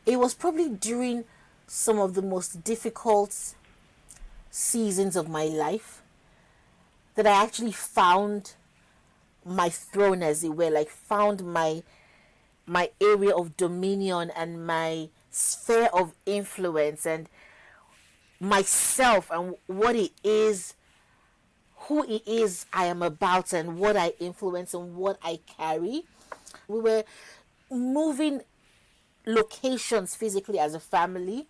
it was probably during some of the most difficult seasons of my life that I actually found my throne, as it were, like found my area of dominion and my sphere of influence and myself and what it is, who it is I am about and what I influence and what I carry. We were moving locations physically as a family,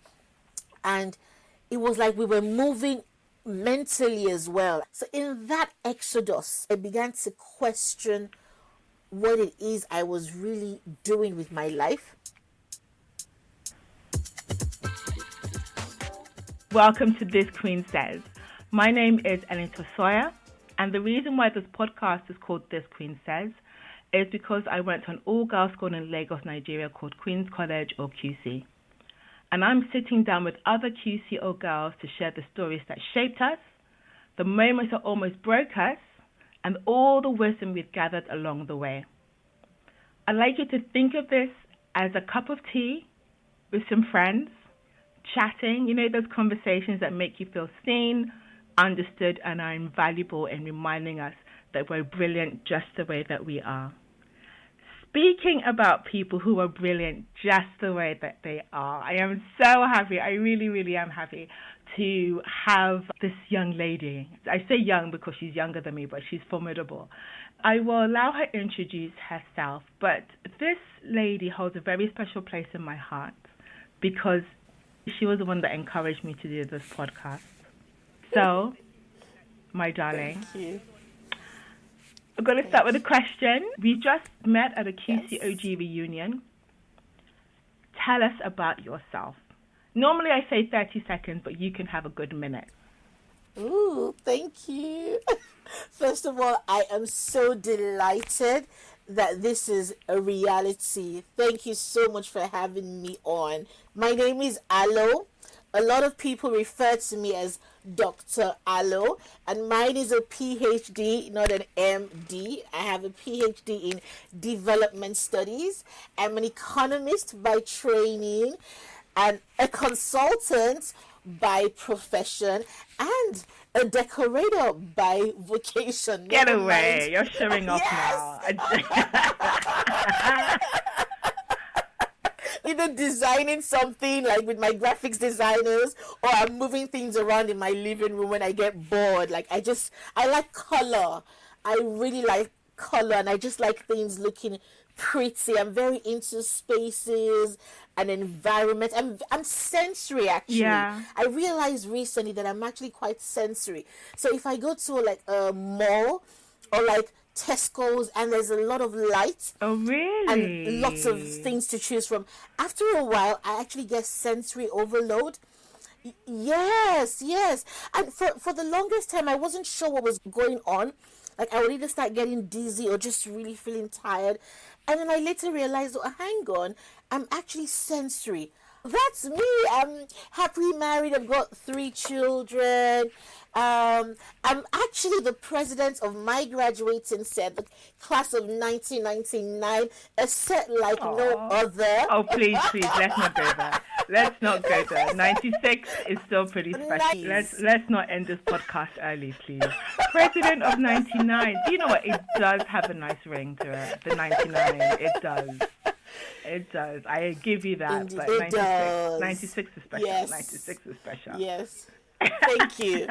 and it was like we were moving mentally as well. So in that exodus, I began to question what it is I was really doing with my life. Welcome to This Queen Says. My name is Ellen Tosoya, and the reason why this podcast is called This Queen Says is because I went to an all-girls school in Lagos, Nigeria called Queen's College, or QC. And I'm sitting down with other QCO girls to share the stories that shaped us, the moments that almost broke us, and all the wisdom we've gathered along the way. I'd like you to think of this as a cup of tea with some friends, chatting, those conversations that make you feel seen, understood, and are invaluable in reminding us that we're brilliant just the way that we are. Speaking about people who are brilliant just the way that they are, I am so happy, I really, really am happy to have this young lady. I say young because she's younger than me, but she's formidable. I will allow her to introduce herself, but this lady holds a very special place in my heart because she was the one that encouraged me to do this podcast. So, my darling. Thank you. I'm going to start with a question. We just met at a QCOG reunion. Tell us about yourself. Normally I say 30 seconds, but you can have a good minute. Ooh, thank you. First of all, I am so delighted that this is a reality. Thank you so much for having me on. My name is Alo. A lot of people refer to me as Dr. Alo, and mine is a PhD, not an MD. I have a PhD in development studies. I'm an economist by training and a consultant by profession and a decorator by vocation. Get away. You're showing off now. Either designing something like with my graphics designers, or I'm moving things around in my living room when I get bored. I like color. I really like color, and I just like things looking pretty. I'm very into spaces and environment. I'm sensory, actually. Yeah. I realized recently that I'm actually quite sensory. So if I go to like a mall or like Tesco's and there's a lot of light, oh really, and lots of things to choose from, after a while I actually get sensory overload. Yes. And for the longest time I wasn't sure what was going on. Like I would either start getting dizzy or just really feeling tired, and then I later realized, oh, hang on, I'm actually sensory. That's me. I'm happily married. I've got 3 children. I'm actually the president of my graduating set, the class of 1999, a set like no other. Oh, please, let's not go there. 96 is still pretty special. Nice. Let's not end this podcast early, please. President of 99. Do you know what? It does have a nice ring to it. The 99. It does. It does. I give you that. Indeed, but it does. 96 is special. Yes. 96 is special. Yes. Thank you.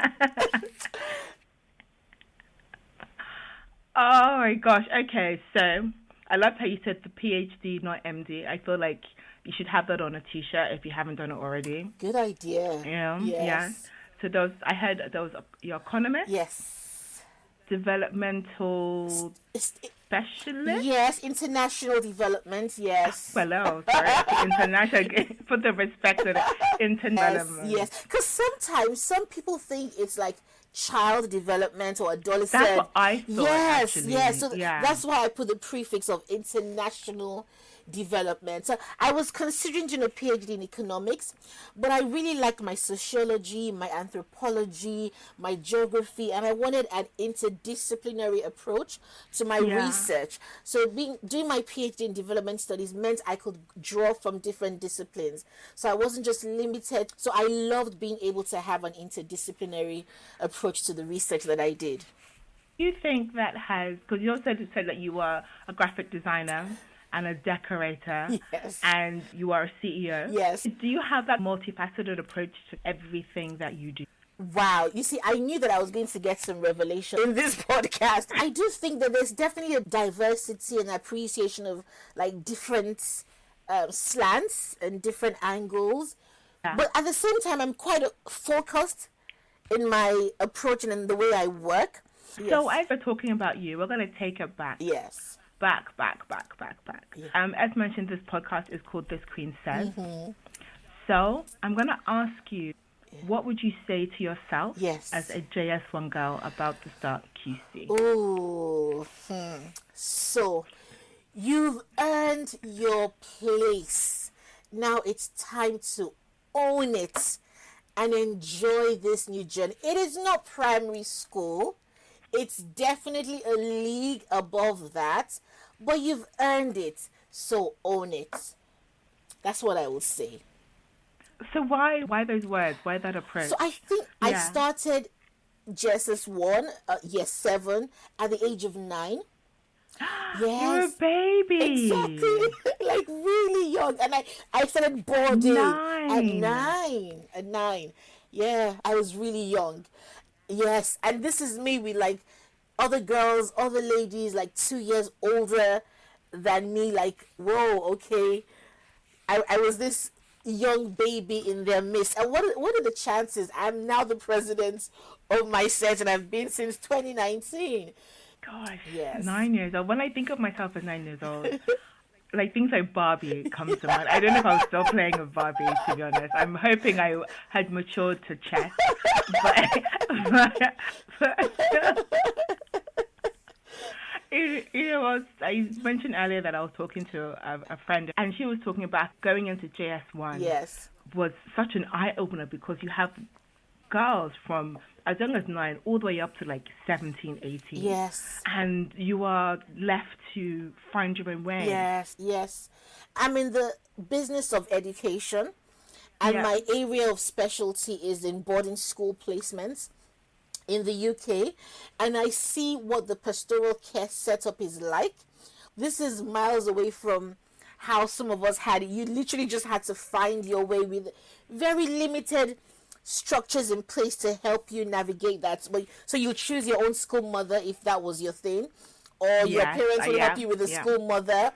Oh my gosh. Okay, so I love how you said the PhD, not MD. I feel like you should have that on a t-shirt if you haven't done it already. Good idea. Yeah. Yes. Yeah. So I heard there was your economist. Yes. Developmental specialist. Yes, international development. Yes. Well, sorry, international. Put the respect on it. International. Yes. Because sometimes some people think it's like child development or adolescent. That's what I thought. Yes. Actually. Yes. So yeah. that's why I put the prefix of international development. So I was considering doing a PhD in economics, but I really like my sociology, my anthropology, my geography, and I wanted an interdisciplinary approach to my Yeah. research. So doing my PhD in development studies meant I could draw from different disciplines. So I wasn't just limited. So I loved being able to have an interdisciplinary approach to the research that I did. Do you think that has, because you also said that you were a graphic designer and a decorator Yes. and you are a CEO. Yes. Do you have that multifaceted approach to everything that you do? Wow. You see, I knew that I was going to get some revelation in this podcast. I do think that there's definitely a diversity and appreciation of like different slants and different angles. Yeah. But at the same time, I'm quite focused in my approach and in the way I work. So as we're talking about you, we're going to take it back. Yes. Back. Yeah. As mentioned, this podcast is called This Queen Says. So I'm going to ask you, what would you say to yourself as a JS1 girl about to start QC? Oh, So you've earned your place. Now it's time to own it and enjoy this new journey. It is not primary school. It's definitely a league above that, but you've earned it, so own it. That's what I will say. So why those words? Why that approach? So I think I started JSS1, year 7, at the age of 9. Yes. You're a baby. Exactly. Like really young. And I started boarding at 9. Yeah, I was really young. Yes. And this is me with like other girls, other ladies like 2 years older than me. Like, whoa, okay. I was this young baby in their midst. And what are the chances? I'm now the president of my set and I've been since 2019. Gosh, yes. 9 years old. When I think of myself as 9 years old, like things like Barbie comes to mind. I don't know if I was still playing with Barbie, to be honest. I'm hoping I had matured to chess. I mentioned earlier that I was talking to a friend, and she was talking about going into JS1. Yes. Was such an eye-opener because you have girls from as young as 9 all the way up to like 17, 18. Yes. And you are left to find your own way. Yes. I'm in the business of education, and my area of specialty is in boarding school placements in the UK, and I see what the pastoral care setup is like. This is miles away from how some of us had it. You literally just had to find your way with very limited structures in place to help you navigate that. So you choose your own school mother if that was your thing, or your parents will help you with a school mother.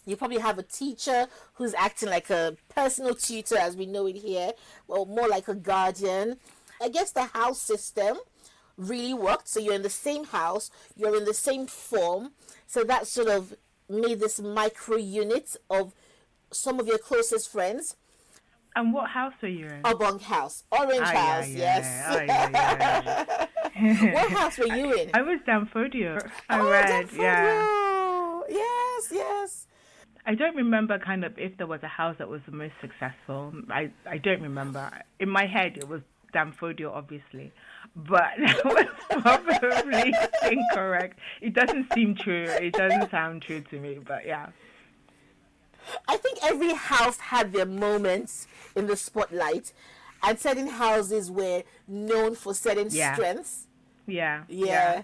You probably have a teacher who's acting like a personal tutor, as we know it here, or more like a guardian. I guess the house system really worked. So you're in the same house, you're in the same form. So that sort of made this micro unit of some of your closest friends. And what house were you in? Obong house. Orange house, yes. What house were you in? I was Danfodio. Yes. I don't remember kind of if there was a house that was the most successful. I don't remember. In my head, it was Danfodio, obviously. But that was probably incorrect. It doesn't seem true. It doesn't sound true to me, but yeah. I think every house had their moments in the spotlight, and certain houses were known for certain strengths. Yeah, I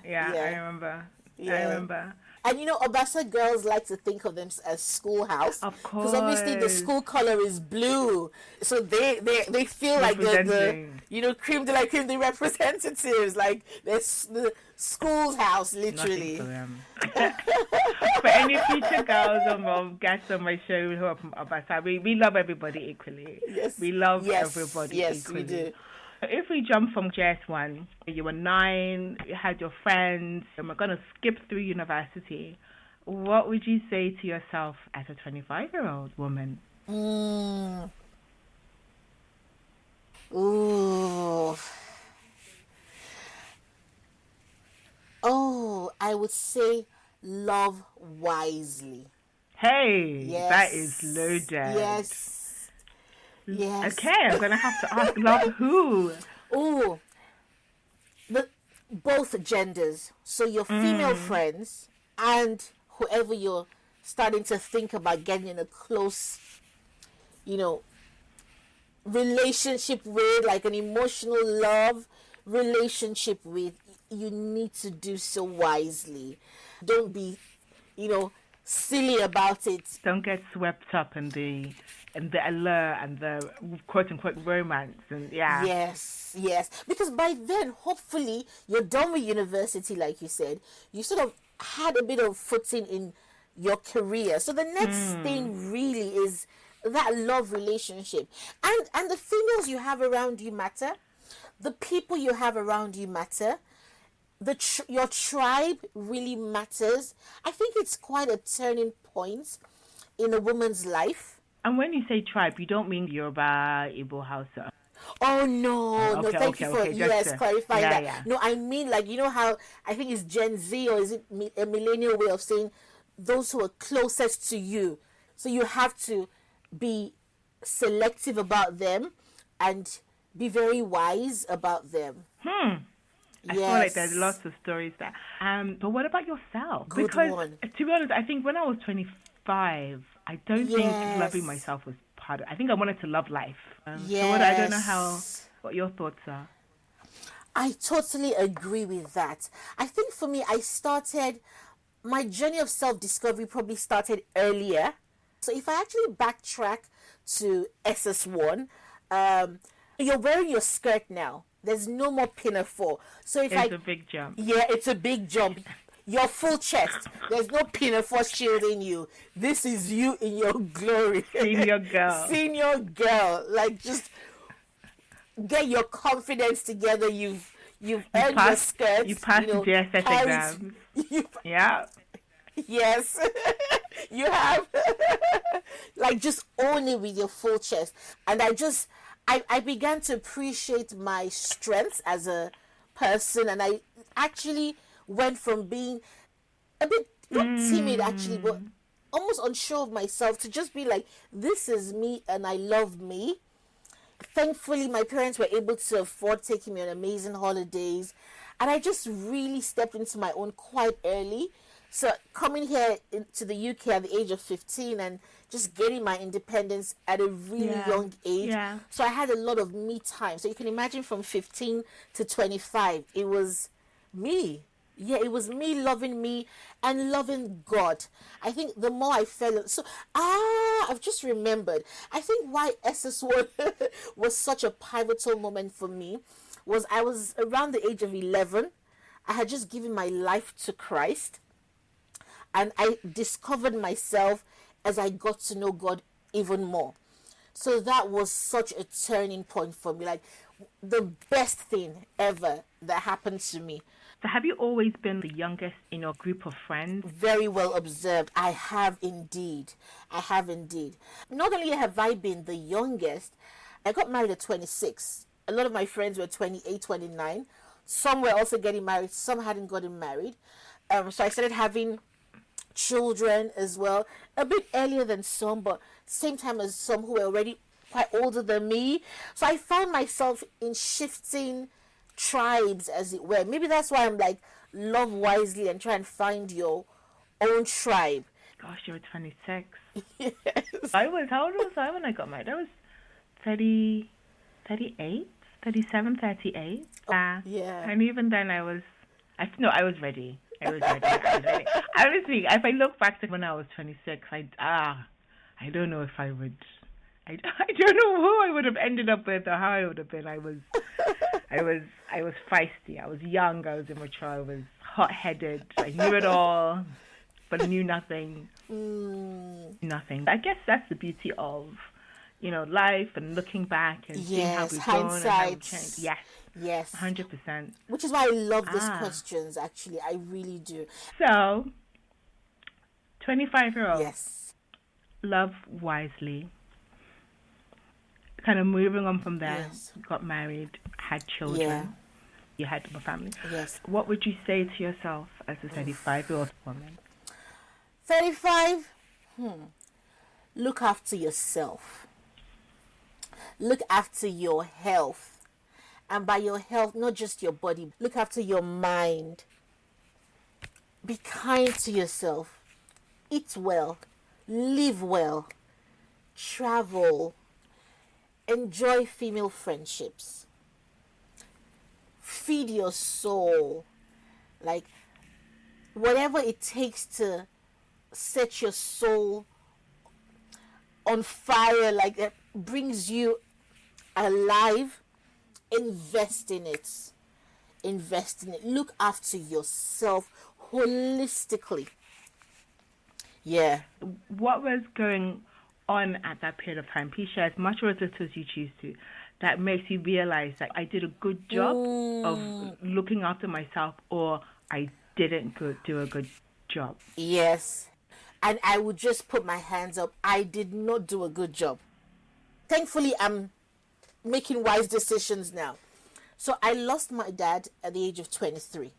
remember. I remember. And you know, Obasa girls like to think of them as schoolhouse. Of course. Because obviously the school color is blue. So they feel like the creme de la creme, the representatives. Like the school's house, literally. For any future girls or guests on my show who are from Obasa, we love everybody equally. Yes. We love everybody equally. Yes, we do. If we jump from JS1, you were 9, you had your friends, and we're going to skip through university. What would you say to yourself as a 25-year-old woman? Ooh. Oh, I would say love wisely. Hey, that is Yes. loaded. Yes. Yes. Okay, I'm gonna have to ask, love who? Oh, the both genders. So your female friends and whoever you're starting to think about getting in a close, you know, relationship with, like an emotional love relationship with, you need to do so wisely. Don't be, you know, silly about it. Don't get swept up in the allure and the quote unquote romance and yeah. Yes, yes. Because by then, hopefully, you're done with university, like you said. You sort of had a bit of footing in your career. So the next thing really is that love relationship. And the females you have around you matter. The people you have around you matter. Your tribe really matters. I think it's quite a turning point in a woman's life. And when you say tribe, you don't mean Yoruba, Igbo, Hausa. Oh no, no, Okay, thank you okay, for okay. Just clarifying yeah, that. yeah. No, I mean, like, you know how I think it's Gen Z, or is it a millennial way of saying those who are closest to you. So you have to be selective about them and be very wise about them. I feel like there's lots of stories there. But what about yourself? Good Because one. to be honest, I think when I was 25, I don't think loving Yes. myself was part of. I think I wanted to love life. So I don't know Yes. what your thoughts are. I totally agree with that. I think for me, my journey of self discovery probably started earlier. So if I actually backtrack to SS1, you're wearing your skirt now. There's no more pinafore. So if It's a big jump. yeah, it's a big jump. Your full chest. There's no pinafore shielding you. This is you in your glory. Senior girl. Senior girl. Like, just get your confidence together. You've earned your skirt. You passed the JSS exams. Yeah. Yes. You have. Like, just own it with your full chest. And I began to appreciate my strengths as a person, and I actually went from being a bit not timid actually, but almost unsure of myself, to just be like, this is me and I love me. Thankfully, my parents were able to afford taking me on amazing holidays, and I just really stepped into my own quite early. So coming here to the UK at the age of 15 and just getting my independence at a really young age. Yeah. So I had a lot of me time. So you can imagine from 15 to 25, it was me. Yeah, it was me loving me and loving God. I think the more I I've just remembered. I think why SS1 was such a pivotal moment for me was I was around the age of 11. I had just given my life to Christ. And I discovered myself as I got to know God even more. So that was such a turning point for me. Like, the best thing ever that happened to me. So have you always been the youngest in your group of friends? Very well observed. I have indeed. Not only have I been the youngest, I got married at 26. A lot of my friends were 28, 29. Some were also getting married. Some hadn't gotten married. So I started having children as well, a bit earlier than some, but same time as some who were already quite older than me. So I found myself in shifting tribes, as it were. Maybe that's why I'm like, love wisely and try and find your own tribe. Gosh, you were 26. Yes. How old was I when I got married? I was 30, 38, 37, 38. Yeah. And even then I was ready. I was ready. Honestly, if I look back to when I was 26, I don't know if I would. I don't know who I would have ended up with or how I would have been. I was feisty. I was young. I was immature. I was hot-headed. I knew it all, but knew nothing. Nothing. I guess that's the beauty of, life and looking back and seeing how we've grown and how we've changed. Yes. 100%. Which is why I love these questions, actually. I really do. So, 25-year-old. Yes. Love wisely. Kind of moving on from there. Yes. Got married, had children. Yeah. You had a family. Yes. What would you say to yourself as a 35-year-old woman? 35, Look after yourself. Look after your health. And by your health, not just your body, look after your mind. Be kind to yourself. Eat well. Live well. Travel. Enjoy female friendships. Feed your soul. Like, whatever it takes to set your soul on fire, like that brings you alive, invest in it. Invest in it. Look after yourself holistically. Yeah. What was going on at that period of time? Please share as much or as little as you choose to. That makes you realize that I did a good job of looking after myself, or I didn't do a good job. Yes. And I would just put my hands up. I did not do a good job. Thankfully, I'm making wise decisions now. So I lost my dad at the age of 23.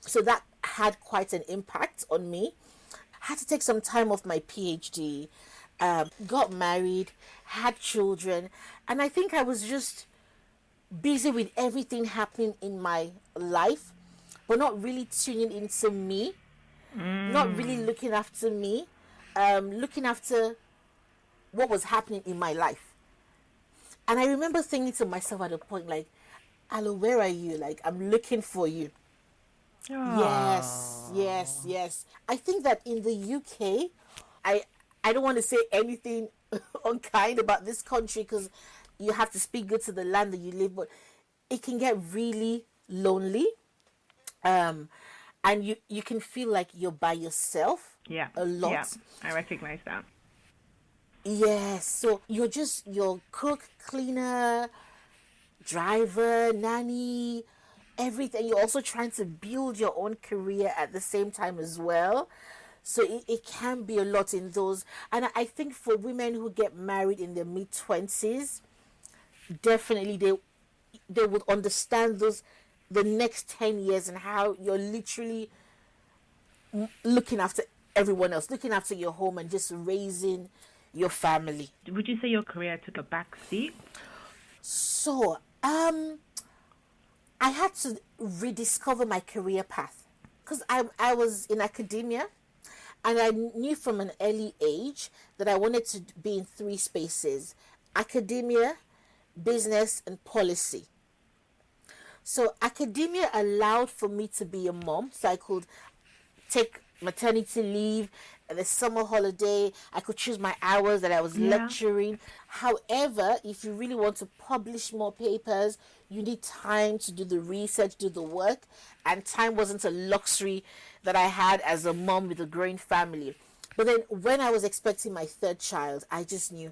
So that had quite an impact on me. I had to take some time off my PhD, got married, had children, and I think I was just busy with everything happening in my life, but not really tuning into me, not really looking after me, looking after what was happening in my life. And I remember thinking to myself at a point, like, Alo, where are you? Like, I'm looking for you. Yes, yes, yes. I think that in the UK, I don't want to say anything unkind about this country because you have to speak good to the land that you live, but it can get really lonely. And you can feel like you're by yourself a lot. Yeah, I recognize that. Yes, so you're just your cook, cleaner, driver, nanny, everything. You're also trying to build your own career at the same time as well. So it can be a lot in those. And I think for women who get married in their mid-20s, definitely they would understand the next 10 years and how you're literally looking after everyone else, looking after your home and just raising your family. Would you say your career took a back seat? So, I had to rediscover my career path because I was in academia and I knew from an early age that I wanted to be in three spaces: academia, business, and policy. So academia allowed for me to be a mom, so I could take maternity leave and the summer holiday. I could choose my hours that I was lecturing. However, if you really want to publish more papers, you need time to do the research, do the work, and time wasn't a luxury that I had as a mom with a growing family. But then when I was expecting my third child, I just knew,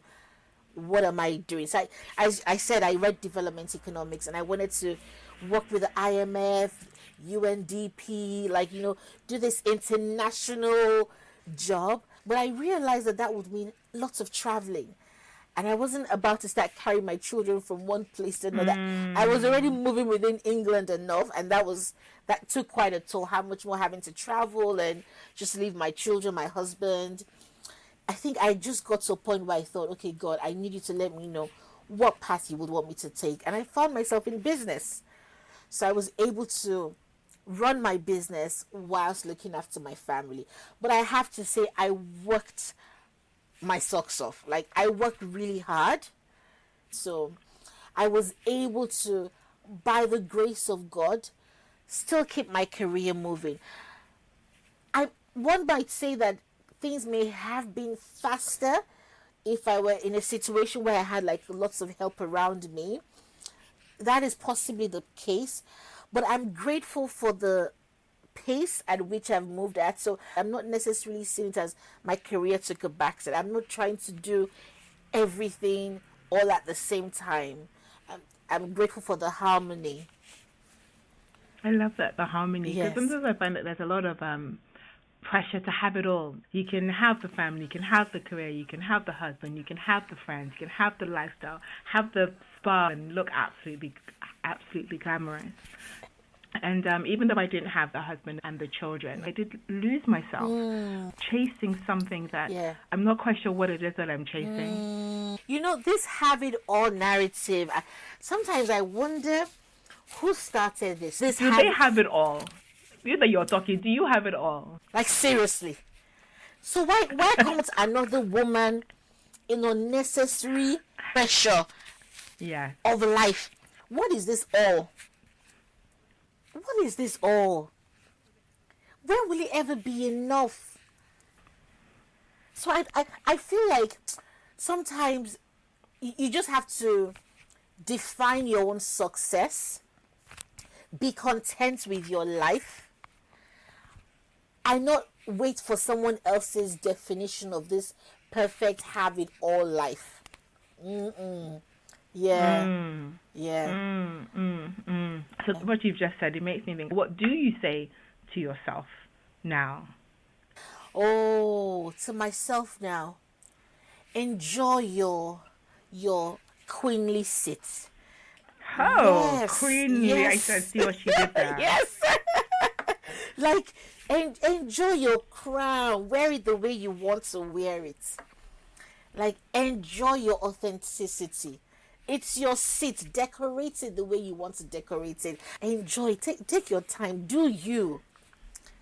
what am I doing? So I said I read development economics and I wanted to work with the IMF, UNDP, do this international job. But I realized that would mean lots of traveling. And I wasn't about to start carrying my children from one place to another. I was already moving within England enough, and that took quite a toll. How much more having to travel and just leave my children, my husband. I think I just got to a point where I thought, okay, God, I need you to let me know what path you would want me to take. And I found myself in business. So I was able to run my business whilst looking after my family. But I have to say, I worked my socks off. Like, I worked really hard. So I was able to, by the grace of God, still keep my career moving. One might say that things may have been faster if I were in a situation where I had lots of help around me. That is possibly the case, but I'm grateful for the pace at which I've moved at. So I'm not necessarily seeing it as my career took a backseat. I'm not trying to do everything all at the same time. I'm grateful for the harmony. I love that, the harmony, because Yes. sometimes I find that there's a lot of pressure to have it all. You can have the family, you can have the career, you can have the husband, you can have the friends, you can have the lifestyle, have the spa and look absolutely glamorous. And even though I didn't have the husband and the children, I did lose myself chasing something that Yeah. I'm not quite sure what it is that I'm chasing. You know, this have it all narrative, sometimes I wonder who started this. Do they have it all? You that you're talking, do you have it all? Like, seriously. So why comes another woman in unnecessary pressure of life? What is this all? What is this all? When will it ever be enough? So I feel like sometimes you just have to define your own success. Be content with your life. I not wait for someone else's definition of this perfect have it all life. Yeah. So what you've just said, it makes me think, what do you say to yourself now? Oh, to myself now. Enjoy your queenly sit. Oh, Yes, queenly. yes. I see what she did there. Yes. Like, enjoy your crown. Wear it the way you want to wear it. Like, enjoy your authenticity. It's your seat. Decorate it the way you want to decorate it. Enjoy. Take your time. Do you.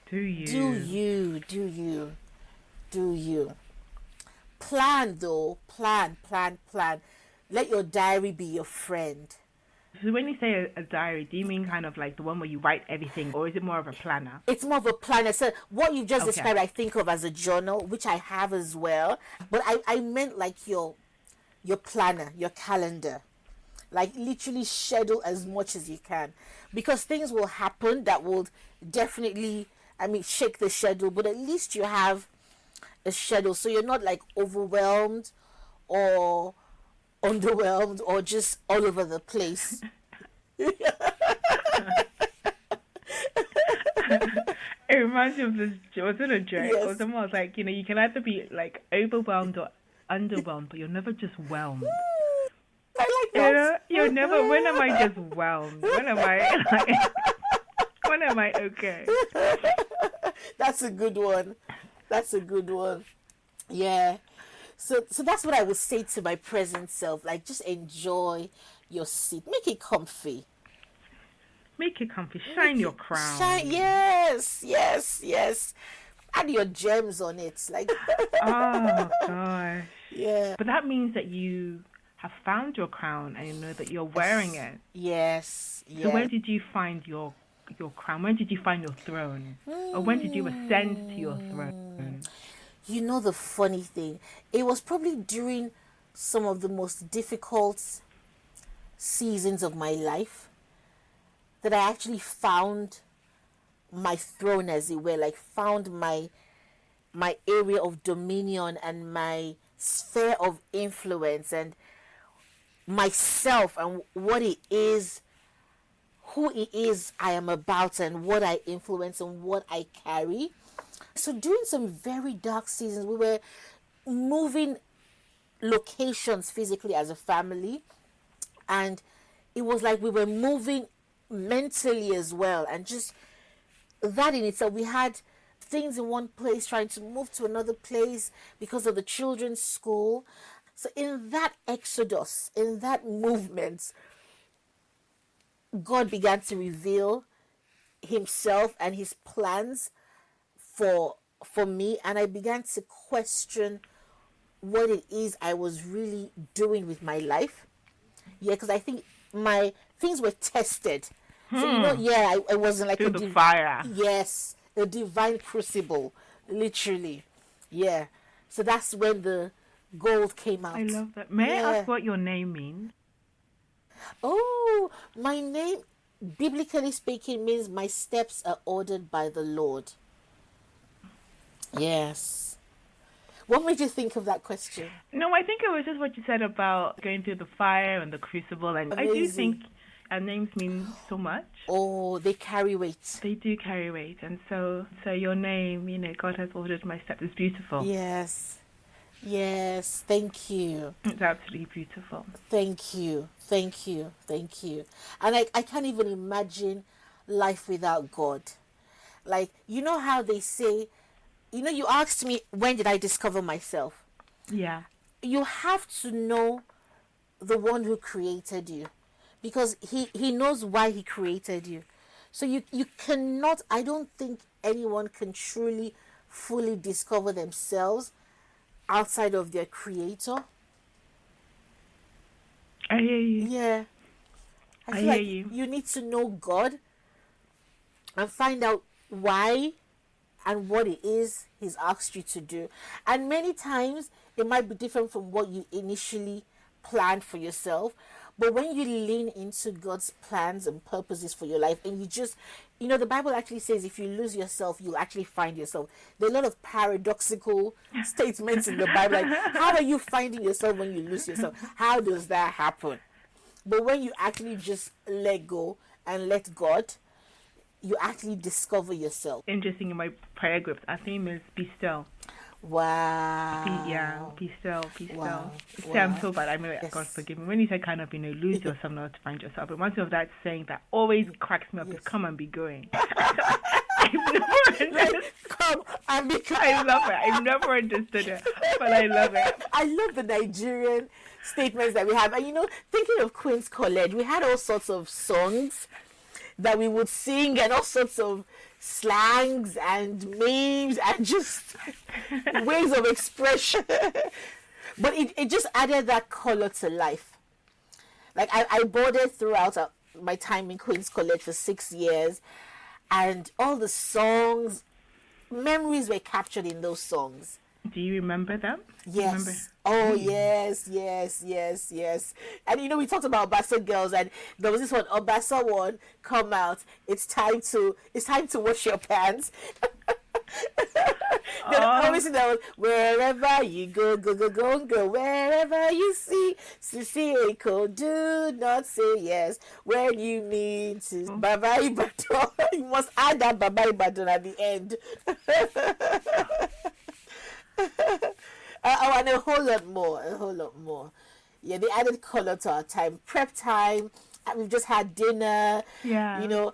Do you? Do you. Do you. Do you. Plan, though. Plan. Let your diary be your friend. So when you say a diary, do you mean kind of like the one where you write everything, or is it more of a planner? It's more of a planner. So what you just described, I think of as a journal, which I have as well. But I meant like your planner, your calendar. Like, literally schedule as much as you can. Because things will happen that will definitely, shake the schedule. But at least you have a schedule. So you're not like overwhelmed or underwhelmed or just all over the place. It reminds me of this, was it a joke? Yes. Or someone was like, you can either be like overwhelmed or underwhelmed, but you're never just whelmed. I like that. You're never, when am I just whelmed? When am I okay? That's a good one. Yeah. So that's what I would say to my present self. Like, just enjoy your seat. Make it comfy. Shine your crown. Yes. Add your gems on it. Like, oh, gosh. Yeah. But that means that you have found your crown and you know that you're wearing it. Yes. So where did you find your crown? When did you find your throne? Or when did you ascend to your throne? You know, the funny thing, it was probably during some of the most difficult seasons of my life that I actually found my throne, as it were, like found my area of dominion and my sphere of influence and myself and what it is, who it is I am about and what I influence and what I carry. So during some very dark seasons, we were moving locations physically as a family, and it was like we were moving mentally as well, and just that in itself, we had things in one place trying to move to another place because of the children's school. So in that exodus, in that movement, God began to reveal himself and his plans for me, and I began to question what it is I was really doing with my life. Yeah, because I think my things were tested. So I wasn't like through the fire. Yes, a divine crucible, literally. Yeah. So that's when the gold came out. I love that. May I ask what your name means? Oh, my name, biblically speaking, means my steps are ordered by the Lord. Yes. What made you think of that question? No, I think it was just what you said about going through the fire and the crucible. And Amazing. I do think our names mean so much. Oh, they carry weight. They do carry weight. And so your name, God has ordered my steps. It's beautiful. Yes. Thank you. It's absolutely beautiful. Thank you. And I can't even imagine life without God. Like, you know how they say, you asked me, when did I discover myself? Yeah. You have to know the one who created you, because he knows why he created you. So you cannot, I don't think anyone can truly fully discover themselves outside of their creator. I hear you. Yeah. I I feel hear like you. you need to know God and find out why and what it is he's asked you to do. And many times it might be different from what you initially planned for yourself. But when you lean into God's plans and purposes for your life, and you just, the Bible actually says if you lose yourself, you'll actually find yourself. There are a lot of paradoxical statements in the Bible. Like, how are you finding yourself when you lose yourself? How does that happen? But when you actually just let go and let God, you actually discover yourself. Interesting, in my prayer groups, our theme is be still. Wow. Be still, be still. Wow. Say I'm so bad. I mean, Yes. God forgive me. When you say kind of, lose yourself not to find yourself. It reminds me of that saying that always cracks me up is come and be going. I've never understood. Come and be I love it. I've never understood it, but I love it. I love the Nigerian statements that we have. And thinking of Queen's College, we had all sorts of songs that we would sing and all sorts of slangs and memes and just ways of expression. But it just added that color to life. Like, I boarded throughout my time in Queen's College for 6 years, and all the songs, memories were captured in those songs. Do you remember them? Yes. Remember? Oh, yes. And we talked about Obasa girls, and there was this one, Obasa one, come out. It's time to wash your pants. Then obviously that was, wherever you go, wherever you see Echo, do not say yes when you mean to Baba Ibadan. You must add that Baba Ibadan at the end. And a whole lot more. Yeah, they added color to our time. Prep time, and we've just had dinner. Yeah.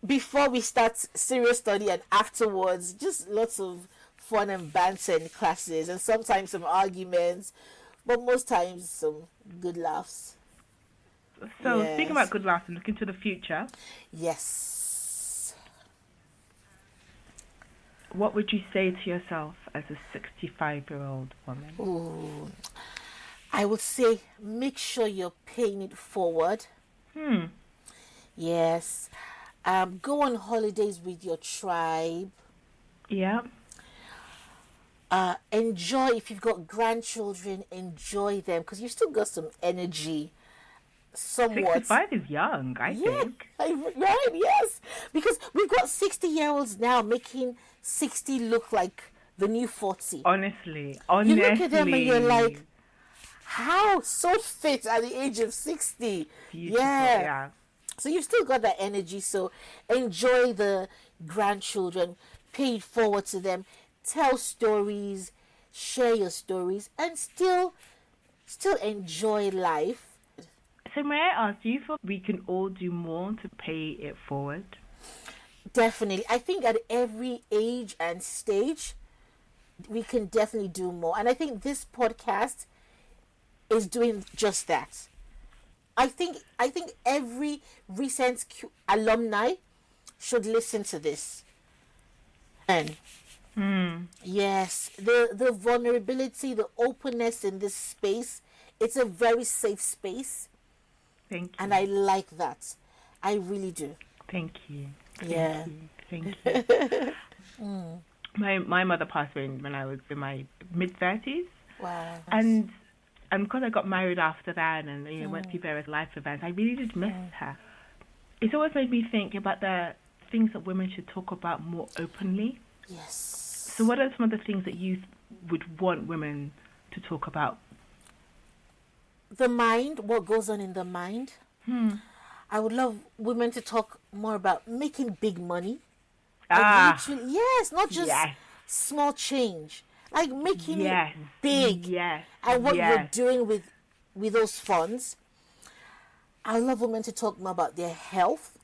Before we start serious study and afterwards, just lots of fun and banter in classes, and sometimes some arguments, but most times some good laughs. So, Yes. speaking about good laughs and looking to the future, Yes. what would you say to yourself as a 65-year-old woman? Ooh. I would say make sure you're paying it forward. Yes. Go on holidays with your tribe. Yeah. Enjoy, if you've got grandchildren, enjoy them, because you've still got some energy. Somewhat. 65 is young, I think. Right, yes. Because we've got 60-year-olds now making 60 look like the new 40. Honestly. You look at them and you're like, how? So fit at the age of 60. Beautiful, Yeah. So you've still got that energy. So enjoy the grandchildren, pay it forward to them, tell stories, share your stories, and still enjoy life. So may I ask, do you feel we can all do more to pay it forward? Definitely. I think at every age and stage, we can definitely do more. And I think this podcast is doing just that. I think every recent alumni should listen to this. And yes, the vulnerability, the openness in this space, it's a very safe space. Thank you. And I like that. I really do. Thank you. Yeah. Thank you. My mother passed away when I was in my mid-30s. Wow. And because I got married after that and went through various life events, I really did miss her. It's always made me think about the things that women should talk about more openly. Yes. So what are some of the things that you would want women to talk about? The mind, what goes on in the mind. I would love women to talk more about making big money. Like literally, yes, not just small change. Like making it big. Yes. And what you're doing with those funds. I love women to talk more about their health.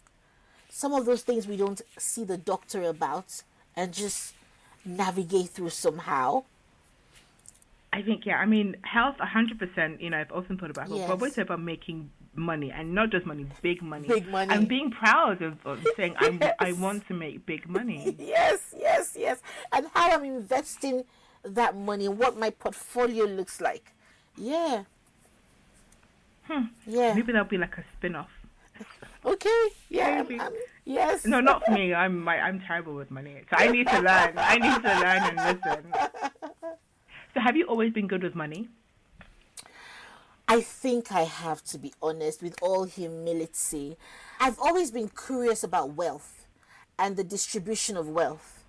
some of those things we don't see the doctor about and just navigate through somehow. I think, yeah, I mean, health, 100%, I've often thought about it, but always Yes. about making money, and not just money, big money. Big money. And being proud of saying, I want to make big money. Yes, yes, yes. And how I'm investing that money, what my portfolio looks like. Yeah. Yeah. Maybe that'll be like a spin-off. Okay. Yeah. Maybe. Yes. No, not for me. I'm terrible with money, so I need to learn. I need to learn and listen. So have you always been good with money? I think I have to be honest, with all humility. I've always been curious about wealth and the distribution of wealth.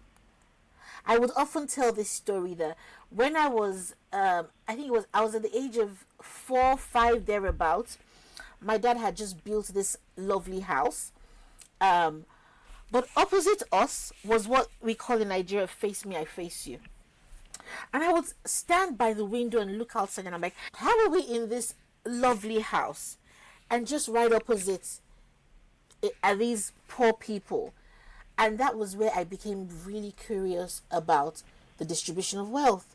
I would often tell this story that when I was, I was at the age of 4, 5 thereabouts. My dad had just built this lovely house. But opposite us was what we call in Nigeria, face me, I face you. And I would stand by the window and look outside, and I'm like, how are we in this lovely house? And just right opposite are these poor people. And that was where I became really curious about the distribution of wealth.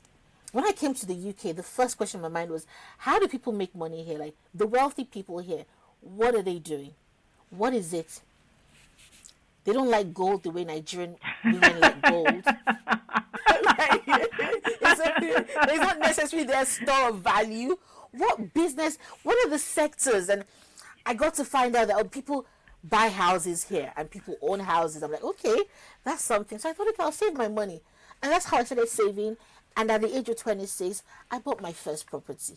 When I came to the UK, the first question in my mind was, how do people make money here? Like, the wealthy people here, what are they doing? What is it? They don't like gold the way Nigerian women like gold. It's not necessarily their store of value. What business? What are the sectors? And I got to find out that people buy houses here and people own houses. I'm like, okay, that's something. So I thought, okay, I'll save my money. And that's how I started saving. And at the age of 26, I bought my first property.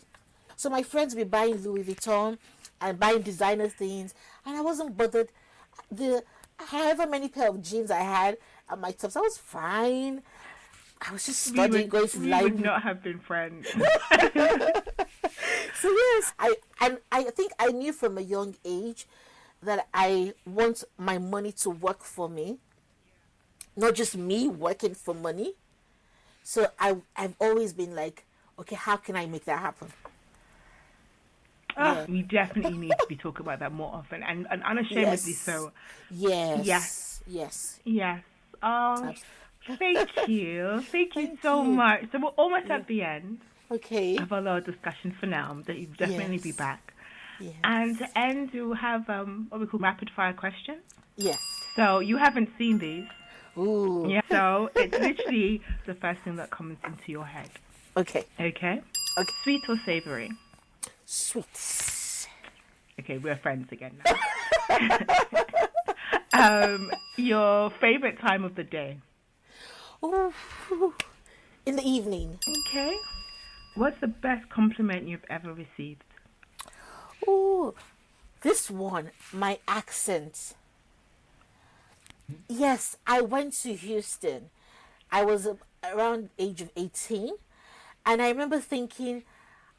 So my friends were buying Louis Vuitton and buying designer things. And I wasn't bothered. However many pair of jeans I had at my tops, I was fine. I was just studying, going to the library. We would not have been friends. So yes, I think I knew from a young age that I want my money to work for me, not just me working for money. So I've always been like, okay, how can I make that happen? Yeah. We definitely need to be talking about that more often, and unashamedly so. Yes. Oh, thank you. Thank you so much. So we're almost at the end of our little discussion for now, that you'll definitely be back. Yes. And to end, we'll have what we call rapid fire questions. Yes. So you haven't seen these. Ooh. Yeah. So it's literally the first thing that comes into your head. Okay. Sweet or savory? Sweet. Okay, we're friends again now. Your favorite time of the day? Ooh. In the evening. Okay. What's the best compliment you've ever received? Ooh, this one, my accent. Yes, I went to Houston. I was around the age of 18. And I remember thinking,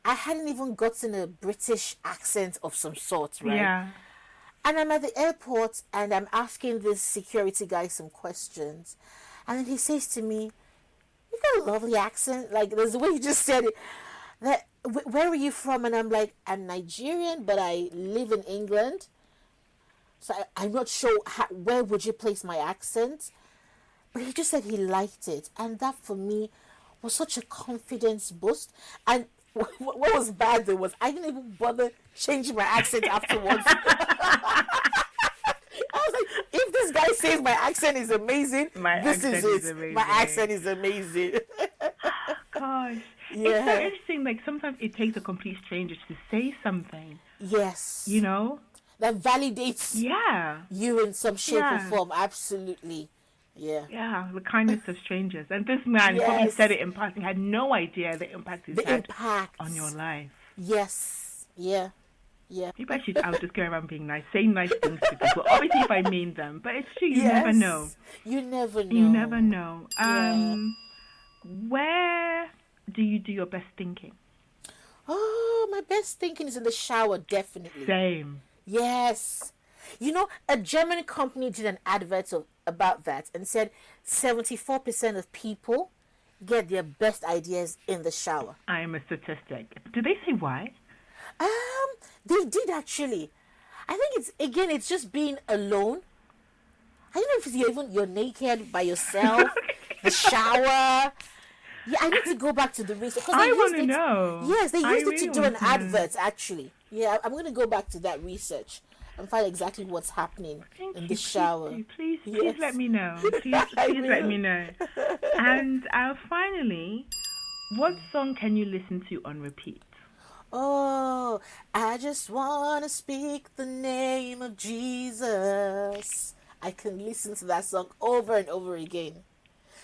I hadn't even gotten a British accent of some sort, right? Yeah. And I'm at the airport and I'm asking this security guy some questions. And then he says to me, you got a lovely accent. Like, there's the way you just said it. That, where are you from? And I'm like, I'm Nigerian, but I live in England. So I'm not sure where would you place my accent. But he just said he liked it. And that for me was such a confidence boost. And what was bad though was I didn't even bother changing my accent afterwards. I was like, if this guy says my accent is amazing, this is it. My accent is amazing. Gosh. Yeah. It's so interesting, like sometimes it takes a complete stranger to say something. Yes. You know? That validates you in some shape or form. Absolutely. Yeah. Yeah, the kindness of strangers. And this man probably said it in passing, had no idea the impact it's had on your life. Yes. Yeah. Yeah. Maybe I would just go around being nice, saying nice things to people. Obviously if I mean them, but it's true, you never know. You never know. You never know. Where do you do your best thinking? Oh, my best thinking is in the shower, definitely. Same. Yes. You know, a German company did an advert about that and said 74% of people get their best ideas in the shower. I am a statistic. Do they say why? They did actually. I think it's just being alone I don't know if you're naked by yourself, the shower. Yeah, I need to go back to the research. I want to know. Yes, they used it really to do want an to know. advert, actually. Yeah, I'm going to go back to that research and find exactly what's happening in the shower. Please Yes. let me know. Please I let will. me know. And finally, what song can you listen to on repeat? Oh, I just want to speak the name of Jesus. I can listen to that song over and over again.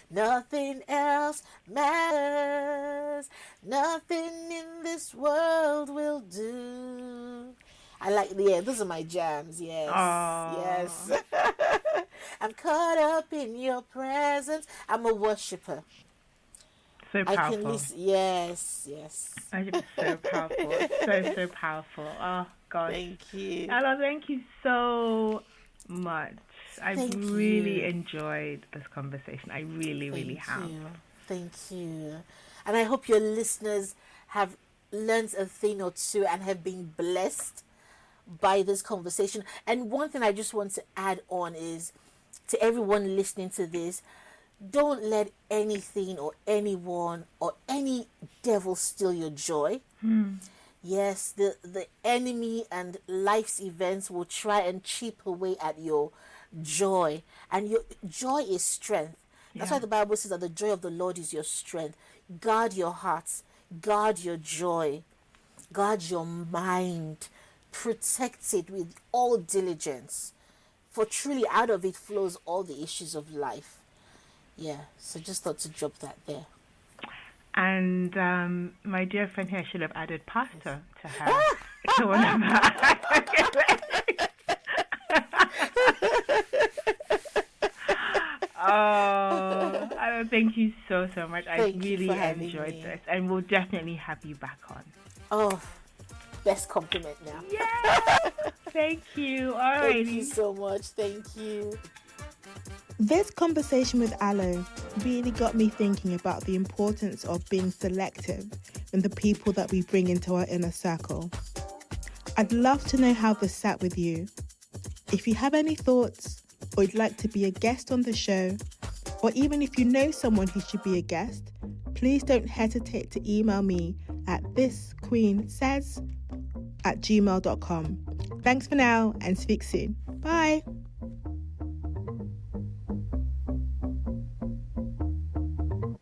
Nothing else matters. Nothing in this world will do. Those are my jams. Yes. Aww. Yes. I'm caught up in your presence. I'm a worshiper. So powerful. I can listen. Yes. It's so powerful. So powerful. Oh, gosh. Thank you. Ella, thank you so much. Thank I've really enjoyed this conversation. I really have. Thank you. And I hope your listeners have learned a thing or two and have been blessed by this conversation. And one thing I just want to add on is, to everyone listening to this, don't let anything or anyone or any devil steal your joy. Yes, the enemy and life's events will try and chip away at your joy. And your joy is strength. That's why the Bible says that the joy of the Lord is your strength. Guard your hearts. Guard your joy. Guard your mind. Protect it with all diligence. For truly out of it flows all the issues of life. Yeah, so just thought to drop that there. And my dear friend here should have added pasta to her. To one of her. Oh, thank you so much. I really enjoyed this, and we'll definitely have you back on. Oh, best compliment now. Yeah. Thank you. All right. Thank you so much. Thank you. This conversation with Aloe really got me thinking about the importance of being selective in the people that we bring into our inner circle. I'd love to know how this sat with you. If you have any thoughts, or you'd like to be a guest on the show, or even if you know someone who should be a guest, please don't hesitate to email me at thisqueensays@gmail.com. Thanks for now and speak soon. Bye.